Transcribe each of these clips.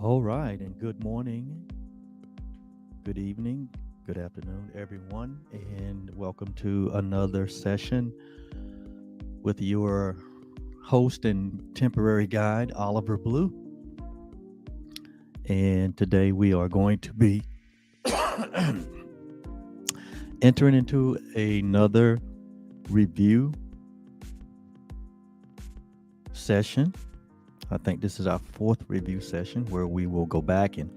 All right, and good morning, good evening, good afternoon, everyone, and welcome to another session with your host and temporary guide, Oliver Blue. And today we are going to be entering into another review session. I think this is our fourth review session where we will go back and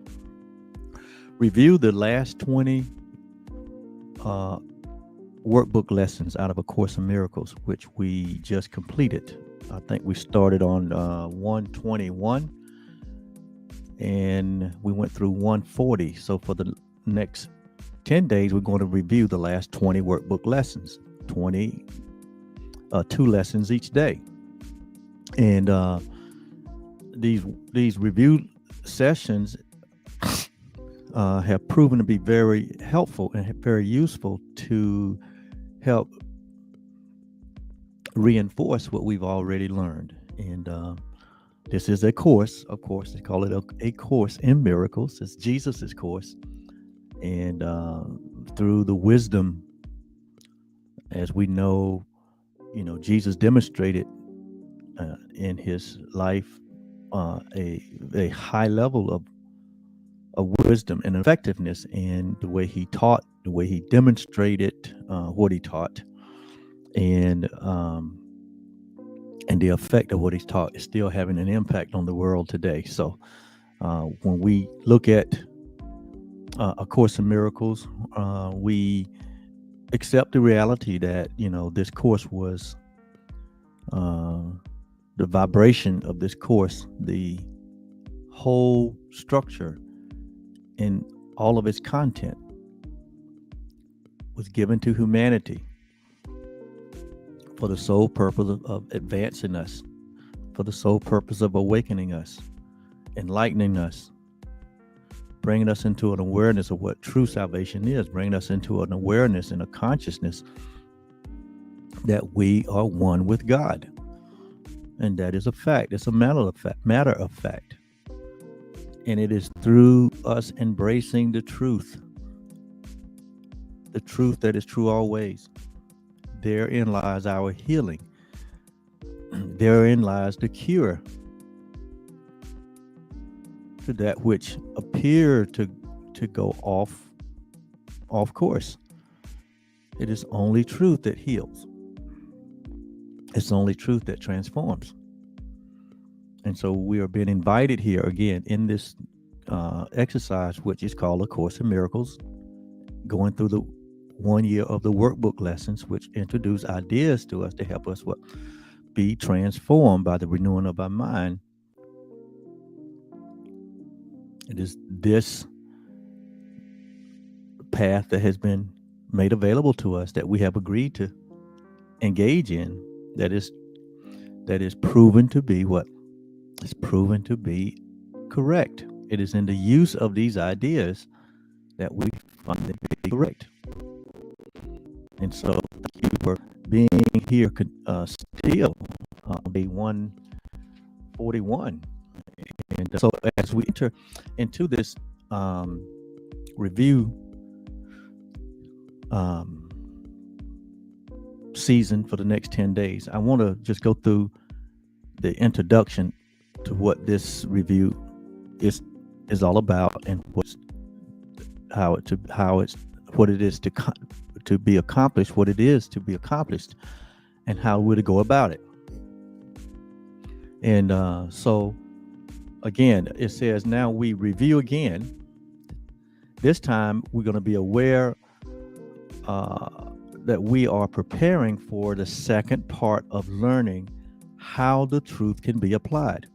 review the last 20 uh, workbook lessons out of A Course in Miracles, which we just completed. I think we started on 121 and we went through 140. So for the next 10 days, we're going to review the last 20 workbook lessons, 2 lessons each day. And these review sessions have proven to be very helpful and very useful to help reinforce what we've already learned. And this is a course, of course, they call it a course in miracles. It's Jesus's course. And through the wisdom, as we know, Jesus demonstrated in his life a high level of wisdom and effectiveness in the way he taught, the way he demonstrated what he taught, and the effect of what he's taught is still having an impact on the world today. So when we look at A Course in Miracles, we accept the reality that this course was the vibration of this course, the whole structure and all of its content was given to humanity for the sole purpose of advancing us, for the sole purpose of awakening us, enlightening us, bringing us into an awareness of what true salvation is, bringing us into an awareness and a consciousness that we are one with God. And that is a fact. It's a matter of fact. And it is through us embracing the truth that is true always. Therein lies our healing. Therein lies the cure to that which appear to go off course. It is only truth that heals. It's only truth that transforms. And so we are being invited here again in this exercise, which is called A Course in Miracles, going through the 1 year of the workbook lessons, which introduce ideas to us to help us be transformed by the renewing of our mind. It is this path that has been made available to us that we have agreed to engage in, that is proven to be what is proven to be correct. It is in the use of these ideas that we find them to be correct. And so thank you for being here still on day 141. And so as we enter into this review season for the next 10 days, I want to just go through the introduction to what this review is all about, and what it is to be accomplished, what it is to be accomplished, and how we're to go about it. And so again, it says, now we review again. This time we're going to be aware that we are preparing for the second part of learning how the truth can be applied.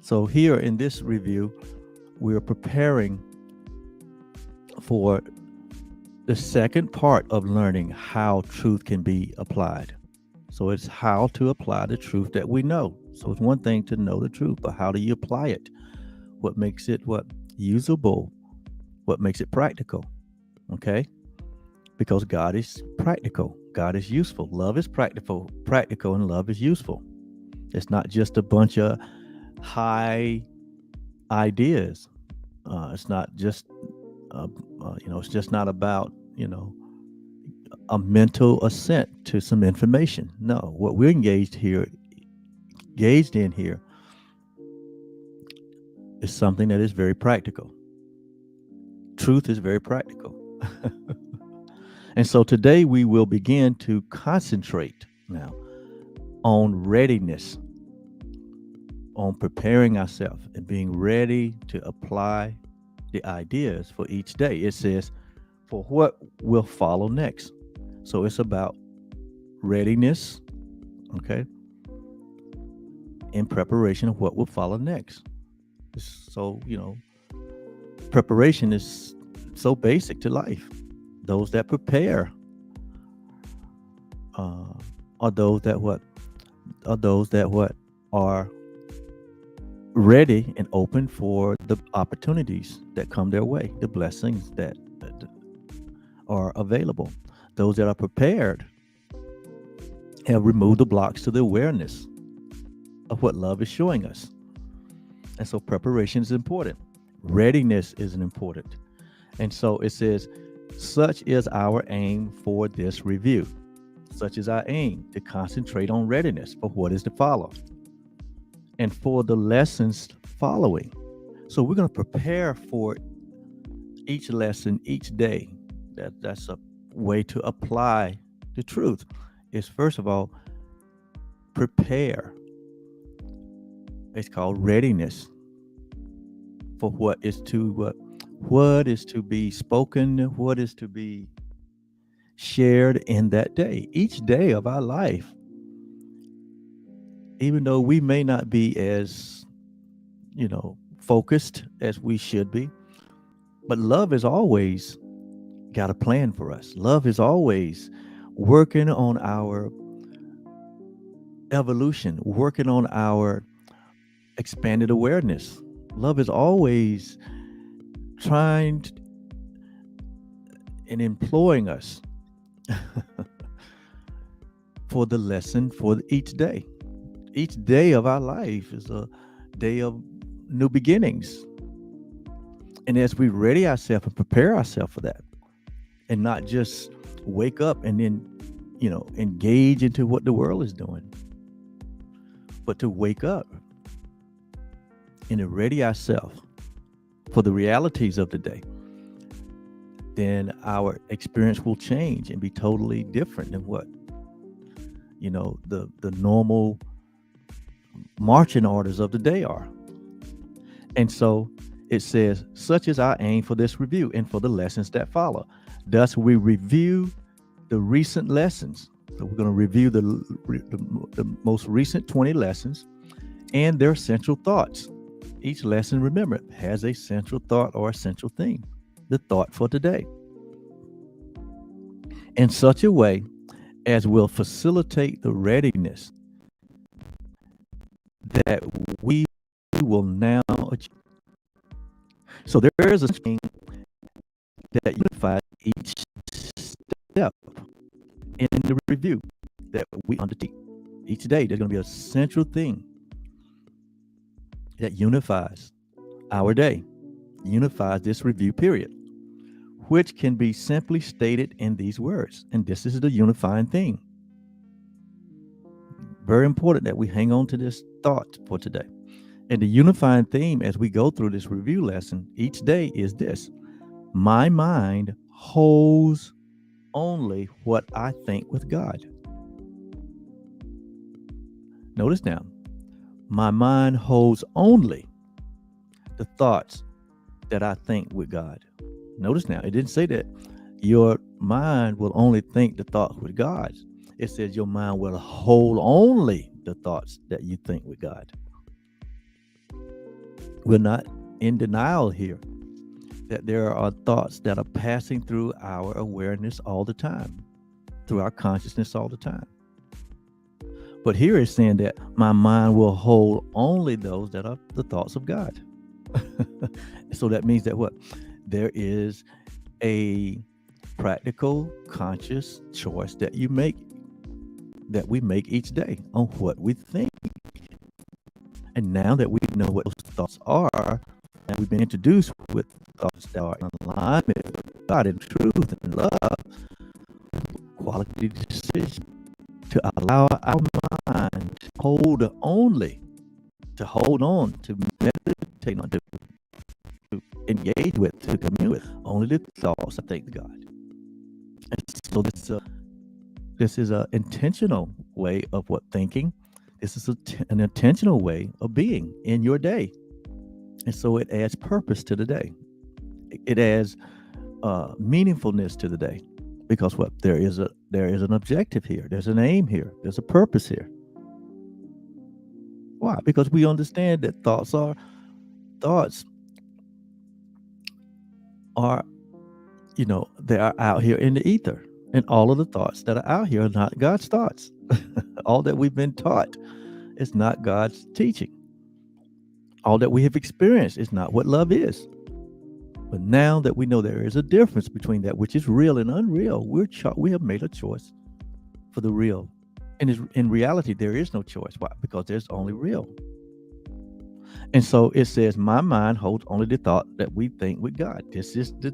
So here in this review, we are preparing for the second part of learning how truth can be applied. So it's how to apply the truth that we know. So it's one thing to know the truth, but how do you apply it? What makes it usable? What makes it practical? Okay? Because God is practical. God is useful. Love is practical, and love is useful. It's not just a bunch of high ideas. It's not just, it's just not about, a mental assent to some information. No, what we're engaged in here is something that is very practical. Truth is very practical. And so today we will begin to concentrate now on readiness, on preparing ourselves and being ready to apply the ideas for each day. It says, for what will follow next. So it's about readiness, okay, in preparation of what will follow next. So, preparation is so basic to life. Those that prepare are those that are ready and open for the opportunities that come their way, the blessings that are available. Those that are prepared have removed the blocks to the awareness of what love is showing us. And so preparation is important. Readiness is important. And so it says, such is our aim for this review. Such is our aim to concentrate on readiness for what is to follow and for the lessons following. So we're going to prepare for each lesson each day. That's a way to apply the truth. Is first of all, prepare. It's called readiness for what is to be spoken, what is to be shared in that day, each day of our life. Even though we may not be as, focused as we should be, but love has always got a plan for us. Love is always working on our evolution, working on our expanded awareness. Love is always trying and employing us for the lesson for each day. Each day of our life is a day of new beginnings. And as we ready ourselves and prepare ourselves for that, and not just wake up and then, engage into what the world is doing, but to wake up and to ready ourselves for the realities of the day, then our experience will change and be totally different than what, the normal marching orders of the day are. And so it says, such is our aim for this review and for the lessons that follow. Thus, we review the recent lessons. So we're going to review the most recent 20 lessons and their central thoughts. Each lesson, remember, has a central thought or a central theme, the thought for today, in such a way as will facilitate the readiness that we will now achieve. So there is a thing that unifies each step in the review that we undertake. Each day, there's going to be a central thing that unifies our day, unifies this review period, which can be simply stated in these words. And this is the unifying thing. Very important that we hang on to this thought for today. And the unifying theme as we go through this review lesson each day is this: my mind holds only what I think with God. Notice now, my mind holds only the thoughts that I think with God. Notice now, it didn't say that your mind will only think the thoughts with God. It says your mind will hold only the thoughts that you think with God. We're not in denial here that there are thoughts that are passing through our awareness all the time, through our consciousness all the time. But here it's saying that my mind will hold only those that are the thoughts of God. So that means that what? There is a practical, conscious choice that we make each day on what we think. And now that we know what those thoughts are, we've been introduced with thoughts that are in alignment with God and truth and love, quality decision to allow our mind to hold on, to meditate on, to engage with, to commune with only the thoughts that thank God. And so this is an intentional way of thinking. This is an intentional way of being in your day. And so it adds purpose to the day. It adds meaningfulness to the day, because there is an objective here. There's an aim here. There's a purpose here. Why? Because we understand that thoughts are they are out here in the ether, and all of the thoughts that are out here are not God's thoughts. All that we've been taught is not God's teaching. All that we have experienced is not what love is. But now that we know there is a difference between that which is real and unreal, we have made a choice for the real. And in reality, there is no choice. Why? Because there's only real. And so it says, my mind holds only the thought that we think with God. This is the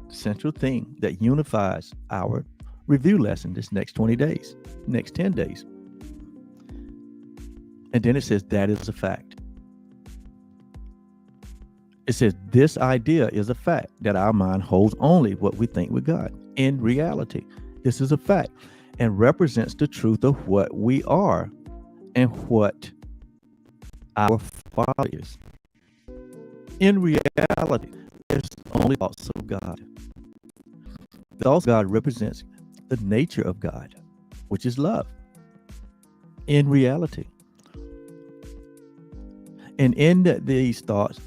central thing that unifies our review lesson this next 20 days, next 10 days. And then it says, that is a fact. It says, this idea is a fact, that our mind holds only what we think with God. In reality, this is a fact and represents the truth of what we are and what our Father is. In reality, there's only thoughts of God. The thoughts of God represents the nature of God, which is love. In reality. And in these thoughts,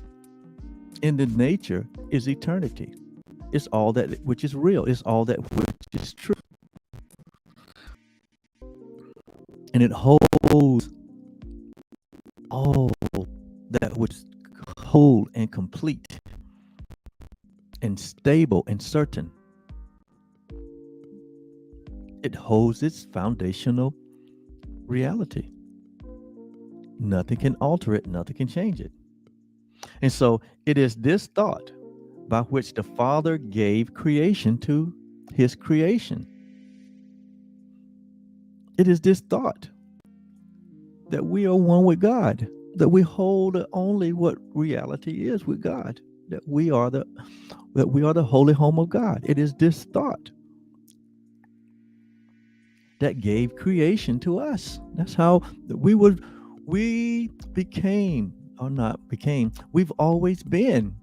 in the nature is eternity. It's all that which is real. It's all that which is true. And it holds all that which is whole and complete and stable and certain. It holds its foundational reality. Nothing can alter it. Nothing can change it. And so it is this thought by which the Father gave creation to his creation. It is this thought that we are one with God, that we hold only what reality is with God, that we are the holy home of God. It is this thought that gave creation to us. That's how we've always been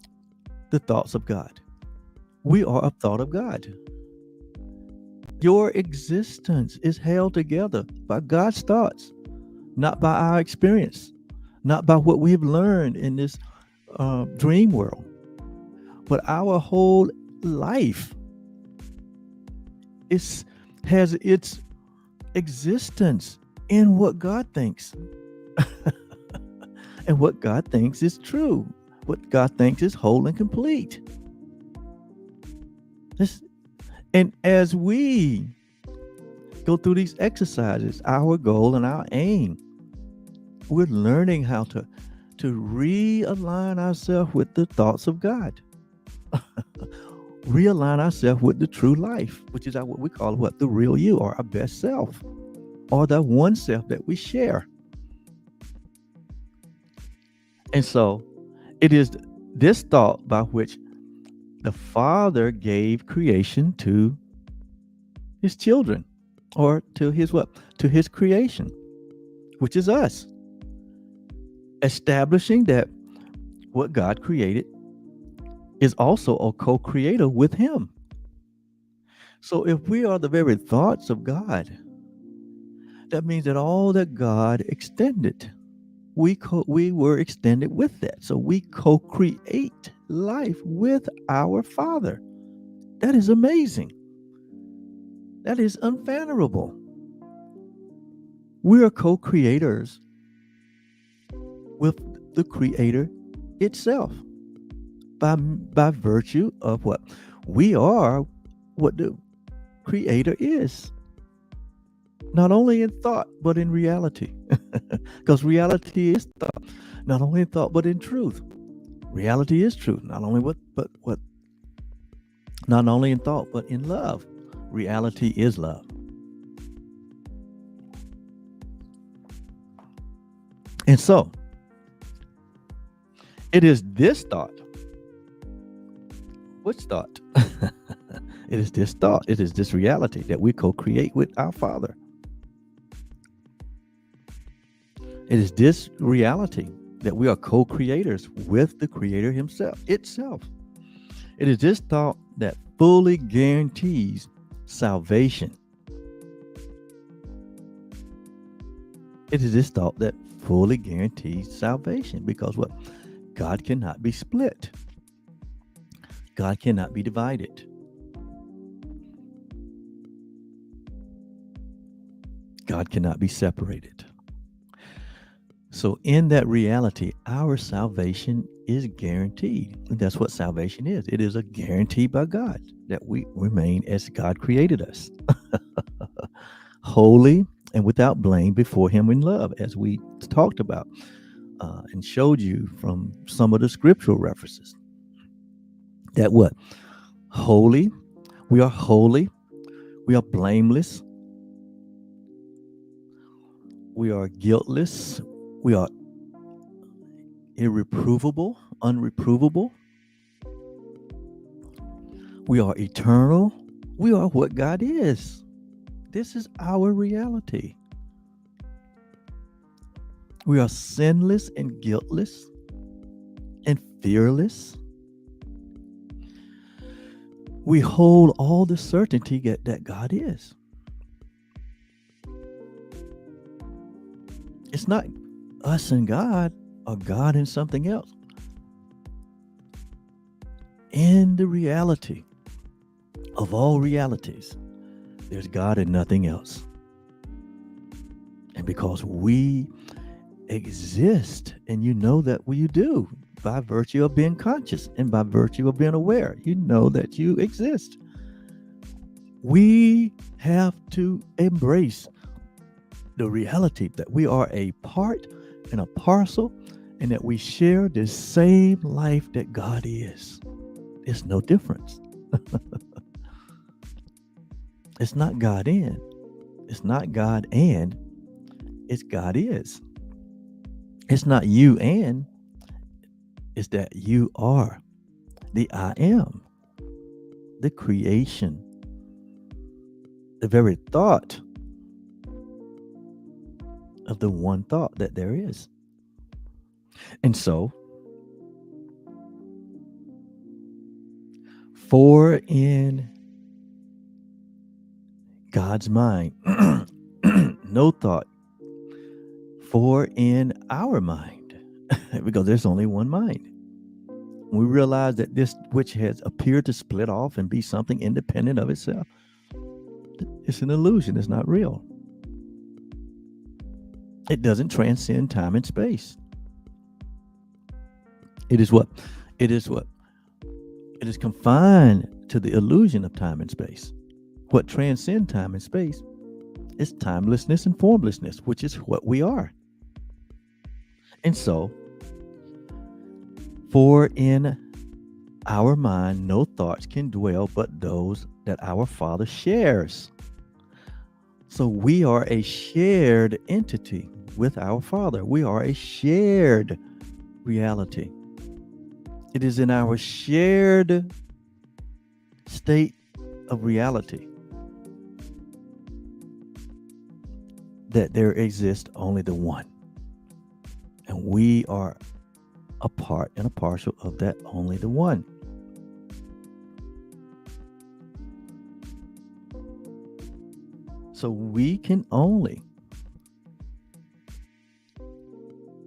the thoughts of God. We are a thought of God. Your existence is held together by God's thoughts, not by our experience, not by what we have learned in this dream world, but our whole life has its existence in what God thinks. And what God thinks is true. What God thinks is whole and complete. And as we go through these exercises, our goal and our aim, we're learning how to realign ourselves with the thoughts of God. Realign ourselves with the true life, which is what we call the real you, or our best self, or the one self that we share. And so it is this thought by which the Father gave creation to his children, or to his creation, which is us. Establishing that what God created is also a co-creator with him. So if we are the very thoughts of God, that means that all that God extended, we were extended with that. So we co-create life with our Father. That is amazing. That is unfathomable. We are co-creators with the Creator itself by virtue of what we are, what the Creator is. Not only in thought, but in reality. Because reality is thought. Not only in thought, but in truth. Reality is truth, not only not only in thought, but in love. Reality is love. And so it is this thought. Which thought? It is this thought. It is this reality that we co-create with our Father. It is this reality that we are co-creators with the Creator Himself, itself. It is this thought that fully guarantees salvation. It is this thought that fully guarantees salvation because what? God cannot be split. God cannot be divided. God cannot be separated. So in that reality, our salvation is guaranteed. And that's what salvation is. It is a guarantee by God that we remain as God created us. Holy and without blame before Him in love, as we talked about and showed you from some of the scriptural references. That what? Holy. We are holy. We are blameless. We are guiltless. We are irreprovable, unreprovable. We are eternal. We are what God is. This is our reality. We are sinless and guiltless and fearless. We hold all the certainty that God is. It's not us and God or God and something else. In the reality of all realities, there's God and nothing else. And because we exist, and you know that you do by virtue of being conscious and by virtue of being aware, you know that you exist. We have to embrace the reality that we are a part and a parcel, and that we share the same life that God is. It's no difference. It's not God in. It's not God and. It's God is. It's not you and. It's that you are the I am, the creation, the very thought of the one thought that there is. And so, for in God's mind, no thought, for in our mind, because there's only one mind. We realize that this which has appeared to split off and be something independent of itself, it's an illusion. It's not real. It doesn't transcend time and space. It is what? It is what? It is confined to the illusion of time and space. What transcends time and space is timelessness and formlessness, which is what we are. And so, for in our mind no thoughts can dwell but those that our Father shares. So we are a shared entity with our Father. We are a shared reality. It is in our shared state of reality that there exists only the one. And we are a part and a partial of that only the one. So we can only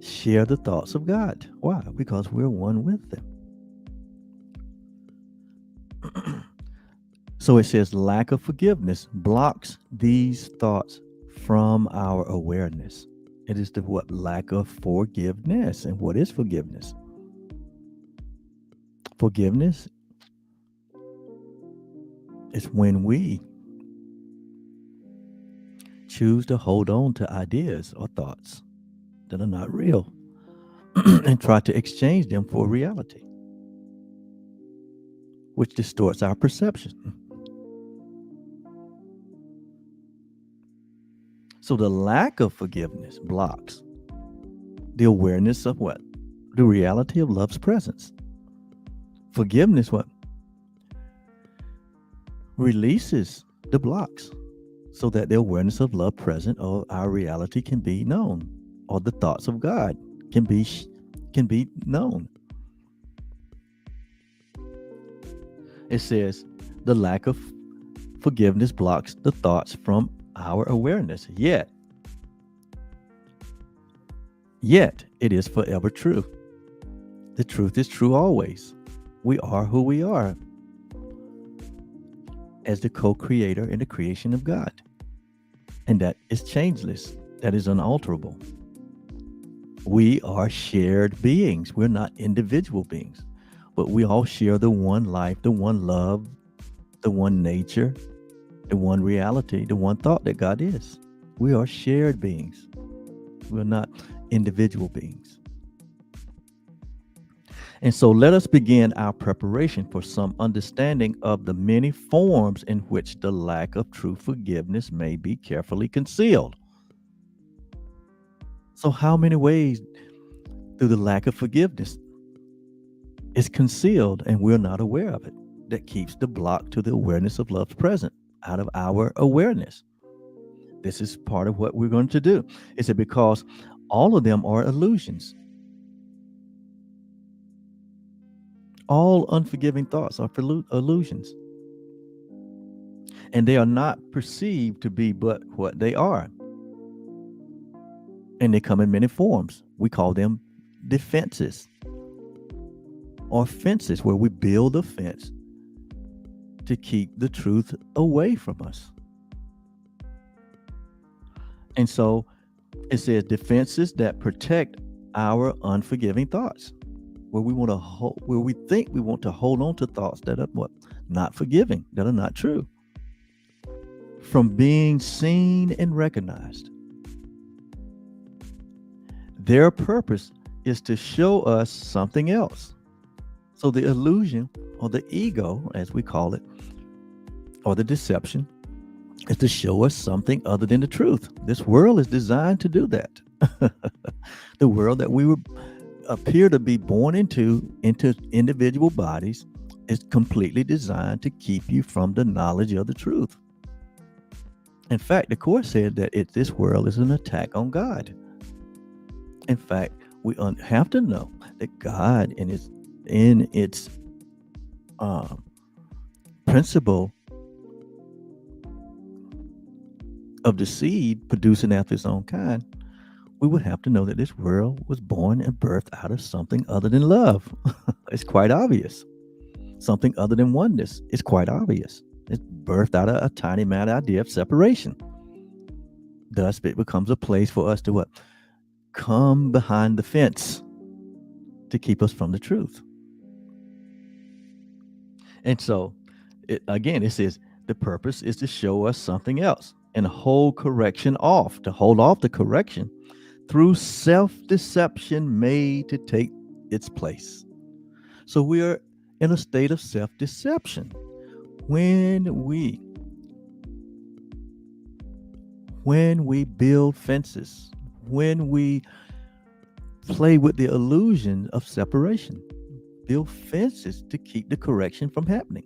share the thoughts of God. Why? Because we're one with them. So it says lack of forgiveness blocks these thoughts from our awareness. It is the what? Lack of forgiveness. And what is forgiveness? Forgiveness is when we choose to hold on to ideas or thoughts that are not real. and try to exchange them for reality, which distorts our perception. So the lack of forgiveness blocks the awareness of what? The reality of love's presence. Forgiveness what? Releases the blocks so that the awareness of love present or our reality can be known, or the thoughts of God can be known. It says the lack of forgiveness blocks the thoughts from our awareness. Yet it is forever true. The truth is true always. We are who we are as the co-creator in the creation of God. And that is changeless. That is unalterable. We are shared beings. We're not individual beings, but we all share the one life, the one love, the one nature, the one reality, the one thought that God is. We are shared beings. We're not individual beings. And so let us begin our preparation for some understanding of the many forms in which the lack of true forgiveness may be carefully concealed. So how many ways do the lack of forgiveness is concealed and we're not aware of it, that keeps the block to the awareness of love's present out of our awareness? This is part of what we're going to do. Is it because all of them are illusions? All unforgiving thoughts are illusions. And they are not perceived to be but what they are. And they come in many forms. We call them defenses or fences, where we build a fence to keep the truth away from us. And so it says defenses that protect our unforgiving thoughts, where we want to where we think we want to hold on to thoughts that are what? Not forgiving, that are not true, from being seen and recognized. Their purpose is to show us something else. So the illusion, or the ego, as we call it, or the deception, is to show us something other than the truth. This world is designed to do that. The world that we appear to be born into individual bodies is completely designed to keep you from the knowledge of the truth. In fact, the Course said that this world is an attack on God. In fact, we have to know that God, in its principle of the seed producing after its own kind, we would have to know that this world was born and birthed out of something other than love. It's quite obvious. Something other than oneness. It's quite obvious. It's birthed out of a tiny mad idea of separation. Thus, it becomes a place for us to what? Come behind the fence to keep us from the truth. And so, it says the purpose is to show us something else and hold correction off, to hold off the correction through self-deception made to take its place. So we are in a state of self-deception when we build fences, when we play with the illusion of separation, build fences to keep the correction from happening.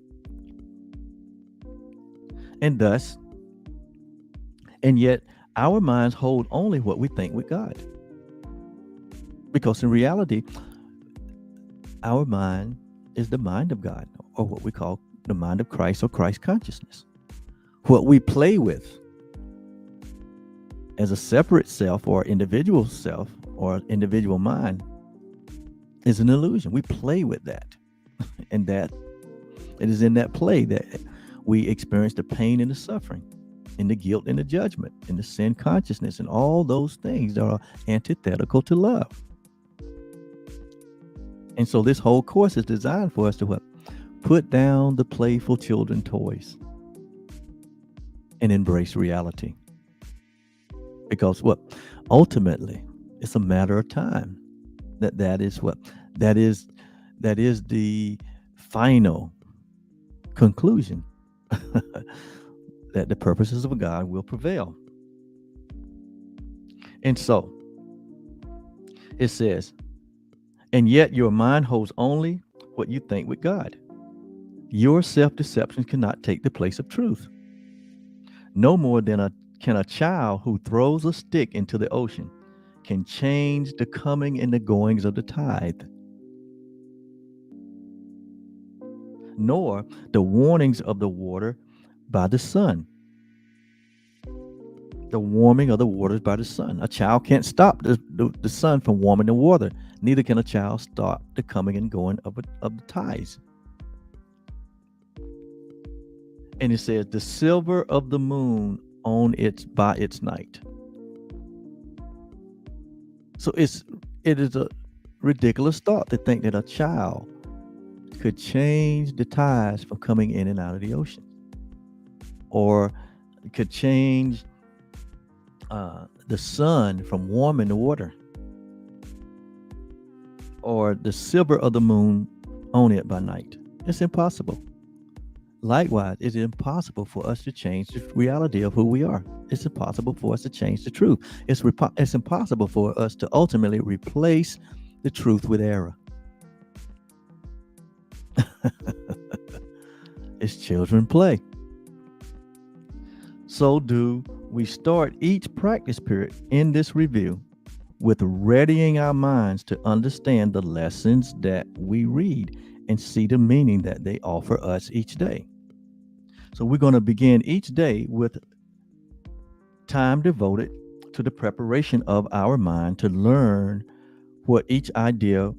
And yet our minds hold only what we think with God. Because in reality, our mind is the mind of God, or what we call the mind of Christ, or Christ consciousness. What we play with as a separate self, or individual self, or individual mind, is an illusion. We play with that. And that it is in that play that we experience the pain and the suffering, and the guilt and the judgment, and the sin consciousness, and all those things that are antithetical to love. And so this whole course is designed for us to what? Put down the playful children toys and embrace reality. Because what? Ultimately, it's a matter of time That is what that is that is the final conclusion that the purposes of God will prevail. And so it says, and yet your mind holds only what you think with God. Your self-deception cannot take the place of truth. No more than can a child who throws a stick into the ocean can change the coming and the goings of the tide, nor the warnings of the water by the sun. The warming of the waters by the sun. A child can't stop the sun from warming the water. Neither can a child stop the coming and going of the tides. And it says, the silver of the moon on its by its night. So it is a ridiculous thought to think that a child could change the tides from coming in and out of the ocean, or could change the sun from warming the water, or the silver of the moon on it by night. It's impossible. Likewise, it's impossible for us to change the reality of who we are. It's impossible for us to change the truth. It's impossible for us to ultimately replace the truth with error. It's children play. So do we start each practice period in this review with readying our minds to understand the lessons that we read and see the meaning that they offer us each day. So we're going to begin each day with time devoted to the preparation of our mind to learn what each idea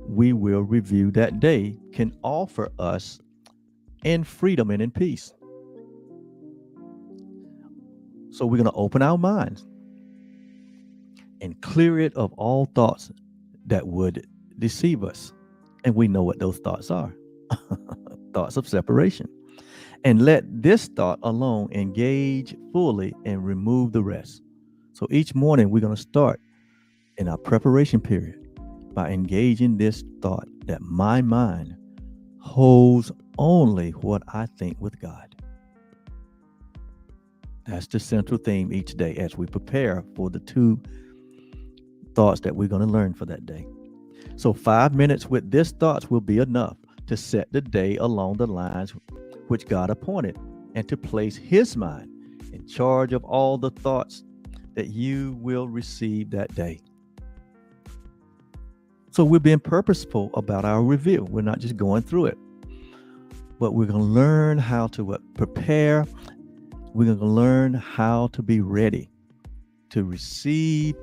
we will review that day can offer us in freedom and in peace. So we're going to open our minds and clear it of all thoughts that would deceive us. And we know what those thoughts are. Thoughts of separation. And let this thought alone engage fully and remove the rest. So each morning we're going to start in our preparation period by engaging this thought that my mind holds only what I think with God. That's the central theme each day as we prepare for the 2 thoughts that we're going to learn for that day. So 5 minutes with this thoughts will be enough to set the day along the lines which God appointed, and to place his mind in charge of all the thoughts that you will receive that day. So we're being purposeful about our review. We're not just going through it, but we're going to learn how to prepare. We're going to learn how to be ready to receive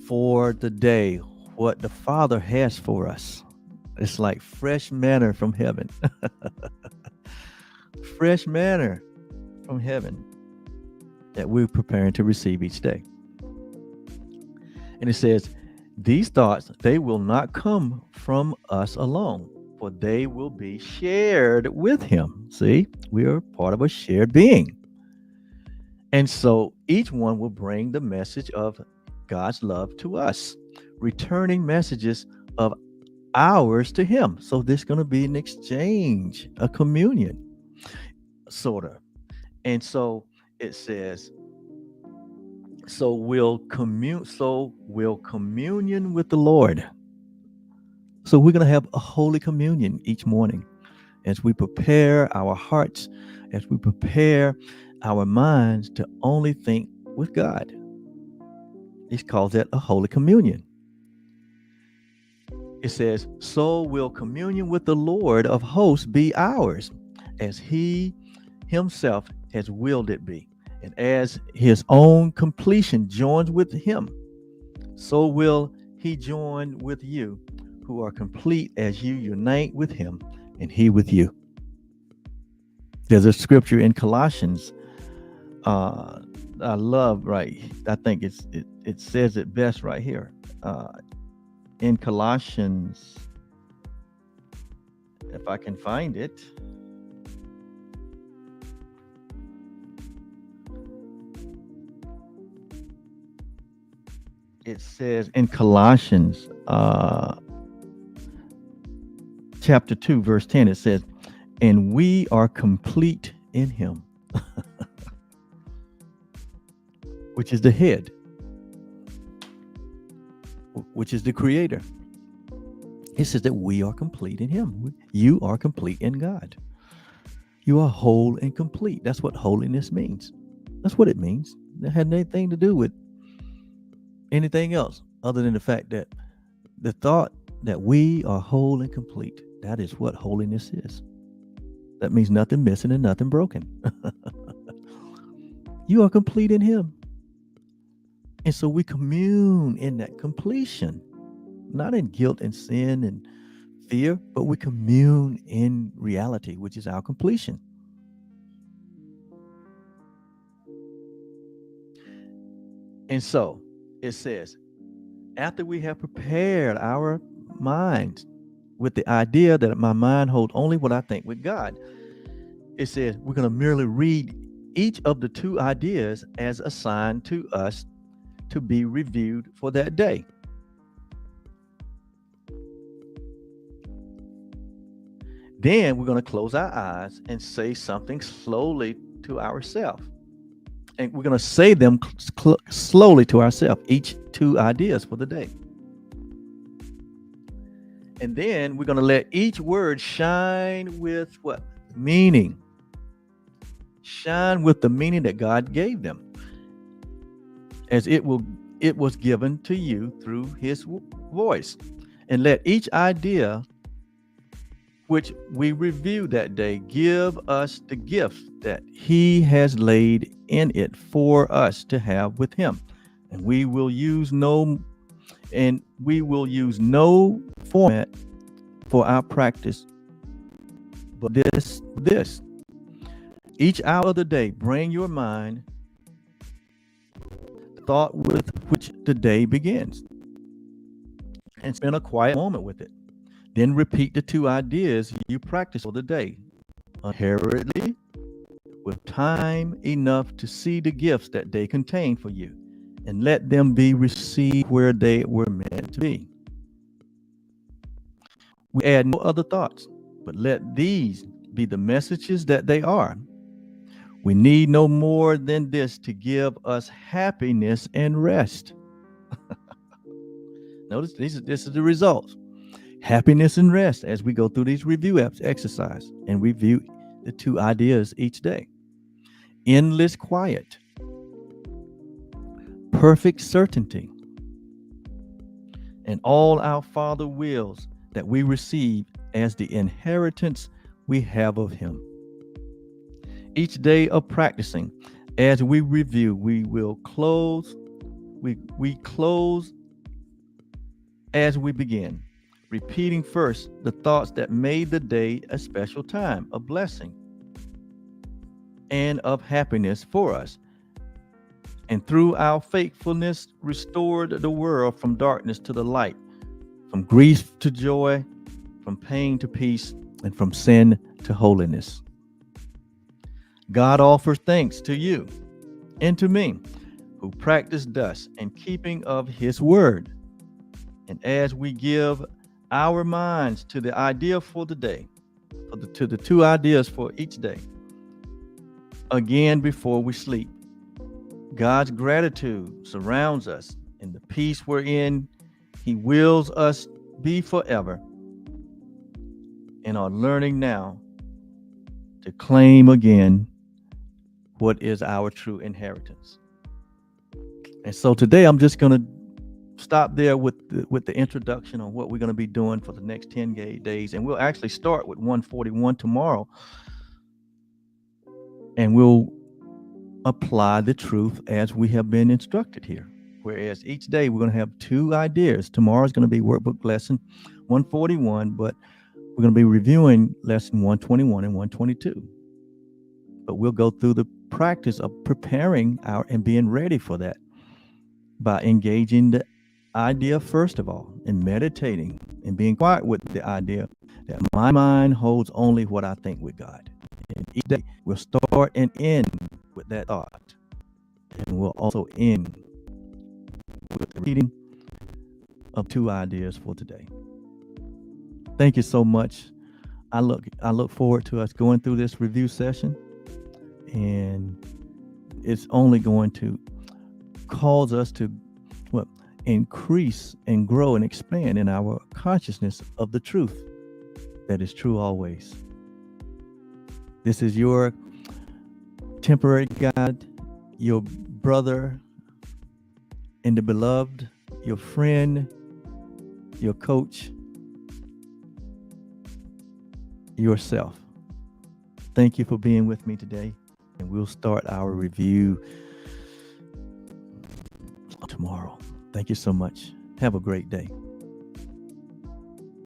for the day what the Father has for us. It's like fresh manna from heaven. Fresh manna from heaven that we're preparing to receive each day. And it says, these thoughts, they will not come from us alone, for they will be shared with him. See, we are part of a shared being. And so each one will bring the message of God's love to us, returning messages of ours to him. So there's going to be an exchange, a communion, sort of. And so it says, so will communion with the Lord. So we're going to have a holy communion each morning as we prepare our hearts, as we prepare our minds to only think with God. He calls that a holy communion. It says, so will communion with the Lord of hosts be ours, as he himself has willed it be. And as his own completion joins with him, so will he join with you, who are complete as you unite with him and he with you. There's a scripture in Colossians I love, right? I think it says it best right here. In Colossians, if I can find it. it says in Colossians chapter 2, verse 10, it says, and we are complete in him, which is the head, which is the creator. It says that we are complete in him. You are complete in God. You are whole and complete. That's what holiness means. That's what it means. It had anything to do with anything else other than the fact that the thought that we are whole and complete, that is what holiness is. That means nothing missing and nothing broken. You are complete in him. And so we commune in that completion, not in guilt and sin and fear, but we commune in reality, which is our completion. And so it says, after we have prepared our minds with the idea that my mind holds only what I think with God, it says we're going to merely read each of the two ideas as assigned to us to be reviewed for that day. Then we're going to close our eyes and say something slowly to ourselves. And we're going to say them slowly to ourselves, each two ideas for the day. And then we're going to let each word shine with what? Meaning. Shine with the meaning that God gave them, as it was given to you through his voice. And let each idea which we review that day give us the gift that he has laid in it for us to have with him. And we will use no format for our practice, but this. Each hour of the day, bring your mind the thought with which the day begins, and spend a quiet moment with it. Then repeat the two ideas you practice for the day, unhurriedly, with time enough to see the gifts that they contain for you, and let them be received where they were meant to be. We add no other thoughts, but let these be the messages that they are. We need no more than this to give us happiness and rest. Notice this is the results. Happiness and rest as we go through these review exercise and review the two ideas each day. Endless quiet. Perfect certainty. And all our Father wills that we receive as the inheritance we have of him. Each day of practicing, as we review, we close as we begin, repeating first the thoughts that made the day a special time, a blessing, and of happiness for us. And through our faithfulness, restored the world from darkness to the light, from grief to joy, from pain to peace, and from sin to holiness. God offers thanks to you and to me, who practice thus in keeping of his word. And as we give our minds to the idea for the day, to the two ideas for each day, again before we sleep, God's gratitude surrounds us in the peace wherein he wills us be forever, and are learning now to claim again what is our true inheritance. And so today I'm just going to stop there with the introduction on what we're going to be doing for the next 10 days. And we'll actually start with 141 tomorrow. And we'll apply the truth as we have been instructed here. Whereas each day we're going to have two ideas. Tomorrow's going to be workbook lesson 141, but we're going to be reviewing lesson 121 and 122. But we'll go through the practice of preparing and being ready for that by engaging the idea first of all, and meditating and being quiet with the idea that my mind holds only what I think with God. And each day we'll start and end with that thought. And we'll also end with reading of 2 ideas for today. Thank you so much. I look forward to us going through this review session, and it's only going to cause us to what increase and grow and expand in our consciousness of the truth that is true always. This is your temporary guide, your brother in the beloved, your friend, your coach, yourself. Thank you for being with me today, and we'll start our review tomorrow. Thank you so much. Have a great day.